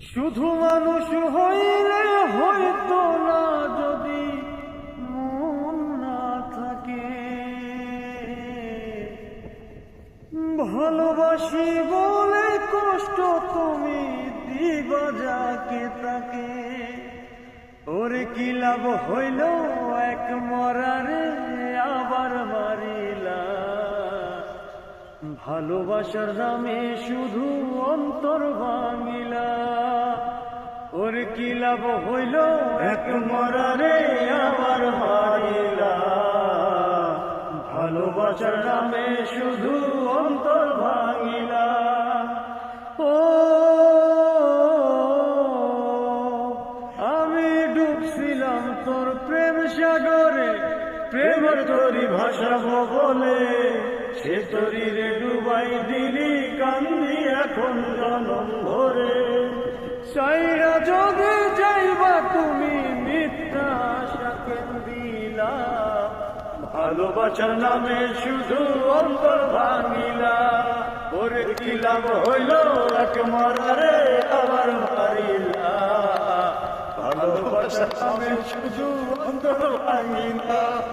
শুধু মানুষ হইলে হয়তো না, যদি মন না থাকে। ভালোবাসি বলে কষ্ট তুমি দিবা যাকে তাকে। ওরে কি লাভ হইল এক মরারে আবার মারিলা। ভালোবাসার নামে শুধু অন্তর ভাঙিলা। ওর কি লাভ হইল এক মরারে আবার মারিলা। ভালোবাসার নামে শুধু অন্তর ভাঙিলা। ও আমি ডুবছিলাম তোর প্রেম সাগরে, প্রেমের তরি ভাসাবো বলে। সে তরিরে ডুবাই দিলি কান্দি এখন জনম ভরে। সাইরা যদি যাইবা তুমি মিথ্যা আশা কেন্দিলা। ভালোবাসার নামে শুধু অন্তর ভাঙিলা। ওরে কি লাভ হইল এক মরারে আবার মারিলা। ভালোবাসার নামে শুধু অন্তর ভাঙিলা।